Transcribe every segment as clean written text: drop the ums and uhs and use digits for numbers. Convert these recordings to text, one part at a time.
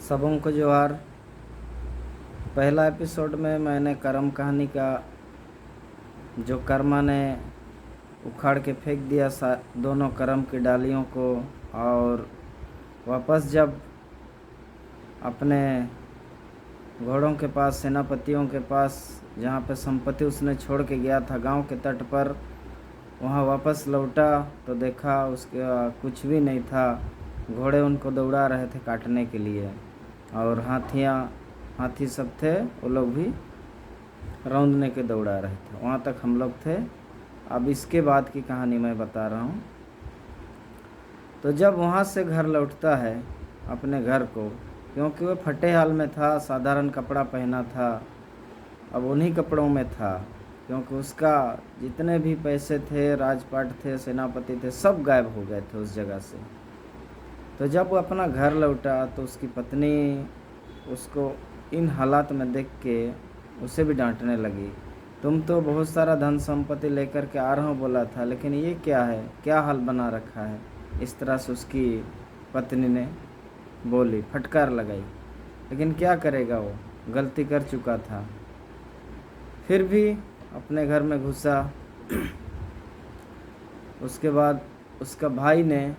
सबों को जोहार। पहला एपिसोड में मैंने कर्म कहानी का जो कर्मा ने उखाड़ के फेंक दिया दोनों कर्म की डालियों को, और वापस जब अपने घोड़ों के पास, सेनापतियों के पास, जहाँ पे संपत्ति उसने छोड़ के गया था गांव के तट पर, वहाँ वापस लौटा तो देखा उसका कुछ भी नहीं था। घोड़े उनको दौड़ा रहे थे काटने के लिए, और हाथी सब थे, वो लोग भी रौंदने के दौड़ा रहे थे। वहाँ तक हम लोग थे। अब इसके बाद की कहानी मैं बता रहा हूँ। तो जब वहाँ से घर लौटता है अपने घर को, क्योंकि वह फटे हाल में था, साधारण कपड़ा पहना था, अब उन्हीं कपड़ों में था, क्योंकि उसका जितने भी पैसे थे, राजपाट थे, सेनापति थे, सब गायब हो गए थे उस जगह से। तो जब वो अपना घर लौटा तो उसकी पत्नी उसको इन हालात में देख के उसे भी डांटने लगी। तुम तो बहुत सारा धन संपत्ति लेकर के आ रहा हूँ बोला था, लेकिन ये क्या है, क्या हाल बना रखा है। इस तरह से उसकी पत्नी ने बोली, फटकार लगाई। लेकिन क्या करेगा, वो गलती कर चुका था। फिर भी अपने घर में घुसा। उसके बाद उसका भाई ने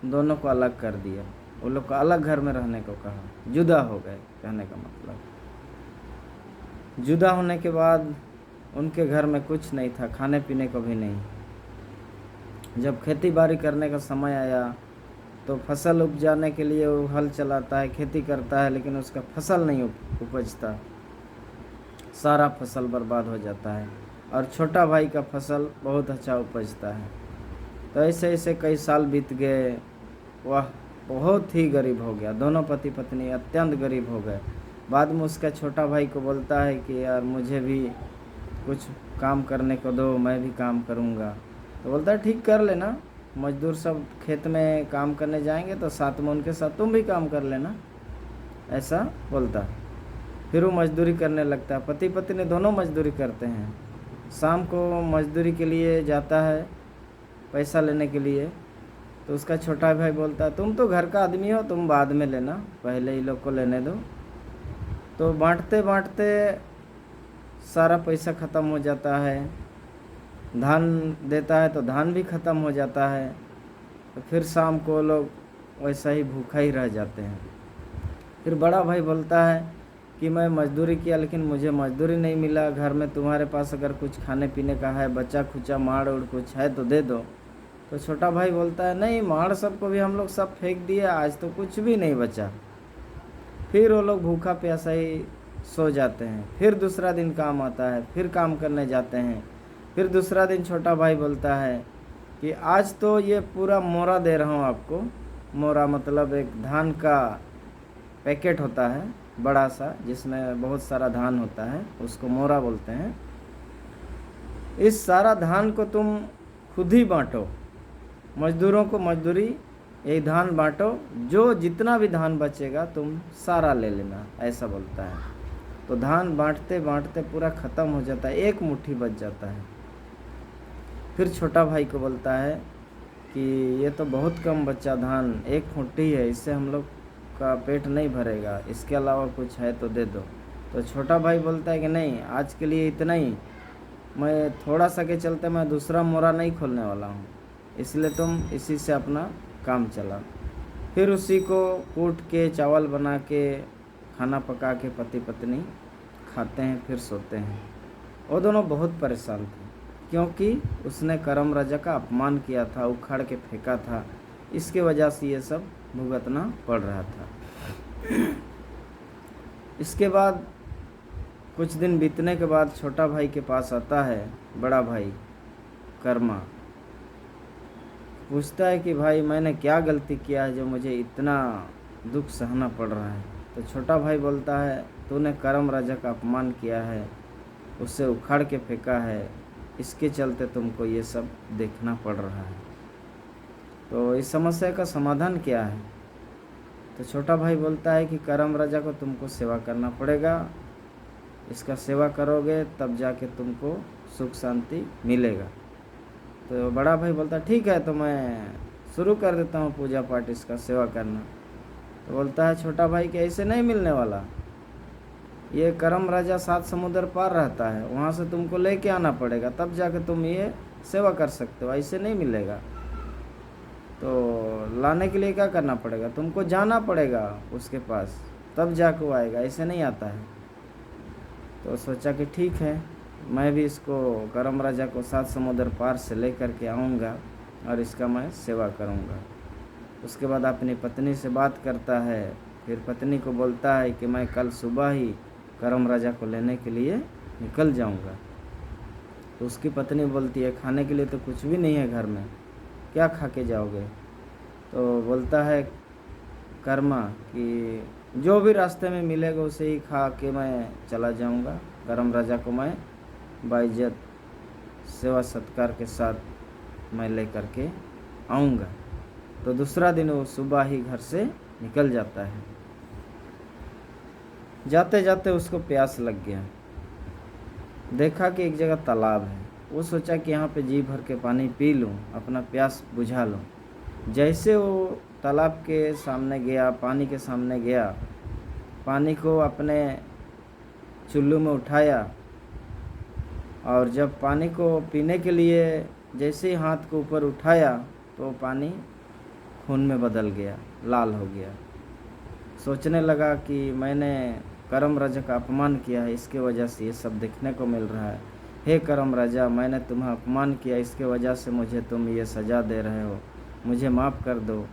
दोनों को अलग कर दिया। वो लोग को अलग घर में रहने को कहा, जुदा हो गए। कहने का मतलब, जुदा होने के बाद उनके घर में कुछ नहीं था, खाने पीने को भी नहीं। जब खेती बाड़ी करने का समय आया तो फसल उपजाने के लिए वो हल चलाता है, खेती करता है, लेकिन उसका फसल नहीं उपजता, सारा फसल बर्बाद हो जाता है। और छोटा भाई का फसल बहुत अच्छा उपजता है। तो ऐसे ऐसे कई साल बीत गए। वह बहुत ही गरीब हो गया। दोनों पति पत्नी अत्यंत गरीब हो गए। बाद में उसका छोटा भाई को बोलता है कि यार मुझे भी कुछ काम करने को दो, मैं भी काम करूँगा। तो बोलता है ठीक, कर लेना, मजदूर सब खेत में काम करने जाएंगे तो साथ में उनके साथ तुम भी काम कर लेना, ऐसा बोलता है। फिर वो मजदूरी करने लगता है। पति पत्नी दोनों मजदूरी करते हैं। शाम को मजदूरी के लिए जाता है पैसा लेने के लिए। तो उसका छोटा भाई बोलता है, तुम तो घर का आदमी हो, तुम बाद में लेना, पहले ही लोग को लेने दो। तो बांटते बांटते सारा पैसा ख़त्म हो जाता है। धान देता है तो धान भी ख़त्म हो जाता है। तो फिर शाम को लोग वैसा ही भूखा ही रह जाते हैं। फिर बड़ा भाई बोलता है कि मैं मजदूरी किया, लेकिन मुझे मजदूरी नहीं मिला। घर में तुम्हारे पास अगर कुछ खाने पीने का है, बचा खुचा माड़ उड़ कुछ है तो दे दो। तो छोटा भाई बोलता है, नहीं, माड़ सबको भी हम लोग सब फेंक दिए, आज तो कुछ भी नहीं बचा। फिर वो लोग भूखा प्यासा ही सो जाते हैं। फिर दूसरा दिन काम आता है, फिर काम करने जाते हैं। फिर दूसरा दिन छोटा भाई बोलता है कि आज तो ये पूरा मोरा दे रहा हूँ आपको। मोरा मतलब एक धान का पैकेट होता है बड़ा सा, जिसमें बहुत सारा धान होता है, उसको मोरा बोलते हैं। इस सारा धान को तुम खुद ही बांटो, मजदूरों को मजदूरी, यही धान बांटो, जो जितना भी धान बचेगा तुम सारा ले लेना, ऐसा बोलता है। तो धान बांटते बांटते पूरा ख़त्म हो जाता है, एक मुट्ठी बच जाता है। फिर छोटा भाई को बोलता है कि ये तो बहुत कम बचा धान, एक मुट्ठी है, इससे हम लोग का पेट नहीं भरेगा, इसके अलावा कुछ है तो दे दो। तो छोटा भाई बोलता है कि नहीं, आज के लिए इतना ही, मैं थोड़ा सा के चलते मैं दूसरा मोरा नहीं खोलने वाला हूँ, इसलिए तुम इसी से अपना काम चला। फिर उसी को कूट के चावल बना के खाना पका के पति पत्नी खाते हैं, फिर सोते हैं। वो दोनों बहुत परेशान थे, क्योंकि उसने करम राजा का अपमान किया था, उखाड़ के फेंका था। इसके वजह से ये सब भुगतना पड़ रहा था। इसके बाद कुछ दिन बीतने के बाद छोटा भाई के पास आता है बड़ा भाई कर्मा। पूछता है कि भाई मैंने क्या गलती किया है जो मुझे इतना दुख सहना पड़ रहा है। तो छोटा भाई बोलता है, तूने करम राजा का अपमान किया है, उससे उखाड़ के फेंका है, इसके चलते तुमको ये सब देखना पड़ रहा है। तो इस समस्या का समाधान क्या है? तो छोटा भाई बोलता है कि करम राजा को तुमको सेवा करना पड़ेगा, इसका सेवा करोगे तब जाके तुमको सुख शांति मिलेगा। तो बड़ा भाई बोलता ठीक है, तो मैं शुरू कर देता हूँ पूजा पाठ, इसका सेवा करना। तो बोलता है छोटा भाई कि ऐसे नहीं मिलने वाला, ये करम राजा 7 समुद्र पार रहता है, वहाँ से तुमको लेके आना पड़ेगा, तब जाके तुम ये सेवा कर सकते हो, ऐसे नहीं मिलेगा। तो लाने के लिए क्या करना पड़ेगा, तुमको जाना पड़ेगा उसके पास, तब जाके वो आएगा, ऐसे नहीं आता है। तो सोचा कि ठीक है, मैं भी इसको करम राजा को 7 समुद्र पार से लेकर के आऊँगा और इसका मैं सेवा करूँगा। उसके बाद अपनी पत्नी से बात करता है, फिर पत्नी को बोलता है कि मैं कल सुबह ही करम राजा को लेने के लिए निकल जाऊँगा। तो उसकी पत्नी बोलती है खाने के लिए तो कुछ भी नहीं है घर में, क्या खा के जाओगे। तो बोलता है कर्मा कि जो भी रास्ते में मिलेगा उसे ही खा के मैं चला जाऊंगा, करम राजा को मैं बाइज्जत सेवा सत्कार के साथ मैं ले कर के आऊँगा। तो दूसरा दिन वो सुबह ही घर से निकल जाता है। जाते जाते उसको प्यास लग गया, देखा कि एक जगह तालाब है। वो सोचा कि यहाँ पे जी भर के पानी पी लूँ, अपना प्यास बुझा लूँ। जैसे वो तालाब के सामने गया, पानी के सामने गया, पानी को अपने चुल्लू में उठाया और जब पानी को पीने के लिए जैसे ही हाथ को ऊपर उठाया तो पानी खून में बदल गया, लाल हो गया। सोचने लगा कि मैंने करम राजा का अपमान किया है, इसके वजह से ये सब देखने को मिल रहा है। हे करम राजा, मैंने तुम्हें अपमान किया, इसके वजह से मुझे तुम ये सज़ा दे रहे हो, मुझे माफ़ कर दो,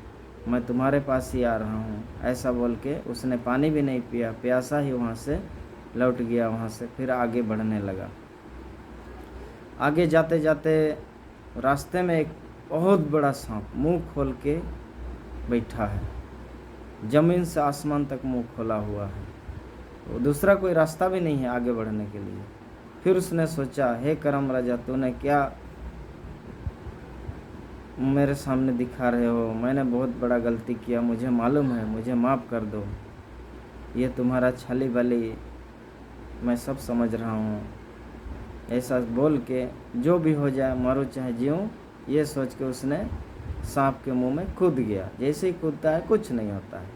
मैं तुम्हारे पास ही आ रहा हूँ। ऐसा बोल के उसने पानी भी नहीं पिया, प्यासा ही वहाँ से लौट गया। वहाँ से फिर आगे बढ़ने लगा। आगे जाते जाते रास्ते में एक बहुत बड़ा सांप मुंह खोल के बैठा है, ज़मीन से आसमान तक मुंह खोला हुआ है। तो दूसरा कोई रास्ता भी नहीं है आगे बढ़ने के लिए। फिर उसने सोचा, हे करम राजा, तूने क्या मेरे सामने दिखा रहे हो, मैंने बहुत बड़ा गलती किया, मुझे मालूम है, मुझे माफ़ कर दो। ये तुम्हारा छली बली मैं सब समझ रहा हूँ। ऐसा बोल के जो भी हो जाए, मरो चाहे जीऊँ, ये सोच के उसने सांप के मुंह में कूद गया। जैसे ही कूदता है कुछ नहीं होता है,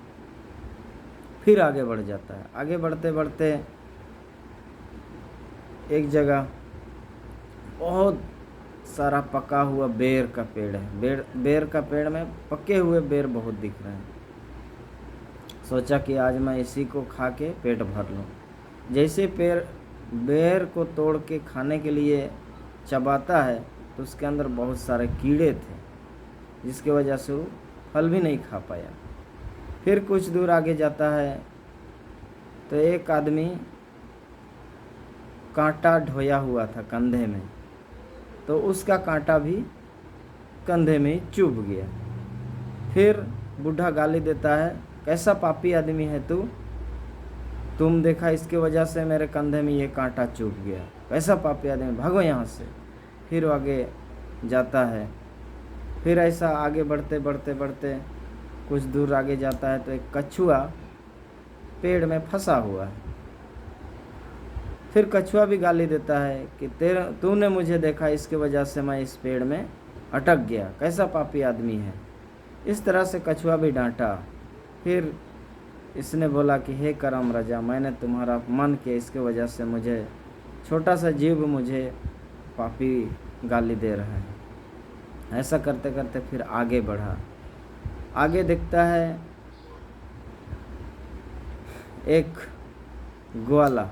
फिर आगे बढ़ जाता है। आगे बढ़ते बढ़ते एक जगह बहुत सारा पका हुआ बेर का पेड़ है। बेर का पेड़ में पके हुए बेर बहुत दिख रहे हैं। सोचा कि आज मैं इसी को खा के पेट भर लूँ। जैसे बेर को तोड़ के खाने के लिए चबाता है तो उसके अंदर बहुत सारे कीड़े थे, जिसकी वजह से वो फल भी नहीं खा पाया। फिर कुछ दूर आगे जाता है तो एक आदमी कांटा ढोया हुआ था कंधे में, तो उसका कांटा भी कंधे में चुभ गया। फिर बूढ़ा गाली देता है, कैसा पापी आदमी है तू, तुम देखा इसके वजह से मेरे कंधे में ये कांटा चुभ गया, कैसा पापी आदमी, भागो यहाँ से। फिर वो आगे जाता है। फिर ऐसा आगे बढ़ते बढ़ते बढ़ते कुछ दूर आगे जाता है तो एक कछुआ पेड़ में फंसा हुआ है। फिर कछुआ भी गाली देता है कि तूने मुझे देखा, इसके वजह से मैं इस पेड़ में अटक गया, कैसा पापी आदमी है। इस तरह से कछुआ भी डांटा। फिर इसने बोला कि हे करम राजा, मैंने तुम्हारा अपमान किया, इसके वजह से मुझे छोटा सा जीव मुझे पापी गाली दे रहा है। ऐसा करते करते फिर आगे बढ़ा। आगे दिखता है एक ग्वाला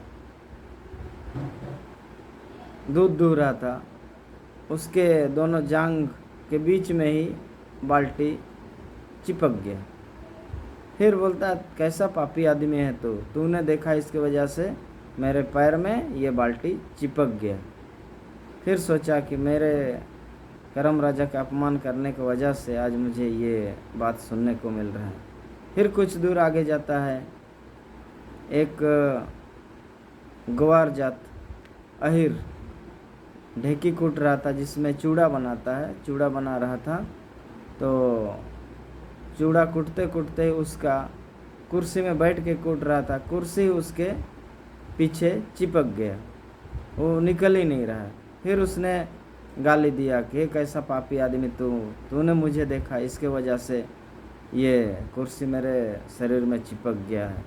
दूध दूह रहा था, उसके दोनों जांघ के बीच में ही बाल्टी चिपक गया। फिर बोलता है, कैसा पापी आदमी है तूने देखा, इसकी वजह से मेरे पैर में ये बाल्टी चिपक गया। फिर सोचा कि मेरे करम राजा का अपमान करने की वजह से आज मुझे ये बात सुनने को मिल रहा है। फिर कुछ दूर आगे जाता है, एक गवार जात अहिर ढेकी कूट रहा था, जिसमें चूड़ा बनाता है, चूड़ा बना रहा था। तो चूड़ा कूटते कूटते उसका कुर्सी में बैठ के कूट रहा था, कुर्सी उसके पीछे चिपक गया, वो निकल ही नहीं रहा। फिर उसने गाली दिया कि कैसा पापी आदमी तूने मुझे देखा, इसके वजह से ये कुर्सी मेरे शरीर में चिपक गया है।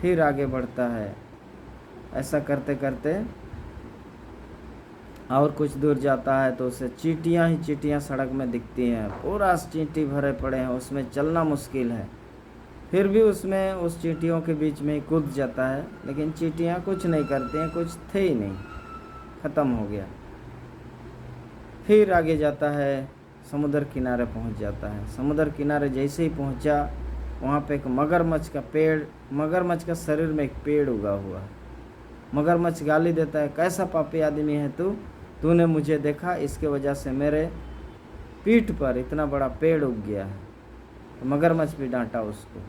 फिर आगे बढ़ता है। ऐसा करते करते और कुछ दूर जाता है तो उसे चींटियाँ ही चींटियाँ सड़क में दिखती हैं, पूरा चींटी भरे पड़े हैं, उसमें चलना मुश्किल है। फिर भी उसमें उस चींटियों के बीच में ही कूद जाता है, लेकिन चींटियाँ कुछ नहीं करती हैं, कुछ थे ही नहीं, ख़त्म हो गया। फिर आगे जाता है, समुद्र किनारे पहुंच जाता है। समुद्र किनारे जैसे ही पहुंचा, वहाँ पे एक मगरमच्छ का शरीर में एक पेड़ उगा हुआ है। मगरमच्छ गाली देता है, कैसा पापी आदमी है तूने मुझे देखा, इसके वजह से मेरे पीठ पर इतना बड़ा पेड़ उग गया है। तो मगरमच्छ भी डांटा उसको।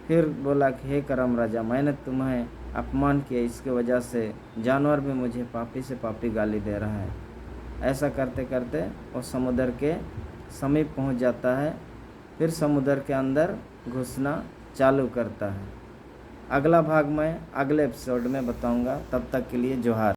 फिर बोला कि हे करम राजा, मैंने तुम्हें अपमान किया, इसके वजह से जानवर भी मुझे पापी से पापी गाली दे रहा है। ऐसा करते करते वो समुद्र के समीप पहुंच जाता है। फिर समुद्र के अंदर घुसना चालू करता है। अगला भाग मैं अगले एपिसोड में बताऊंगा। तब तक के लिए जोहार।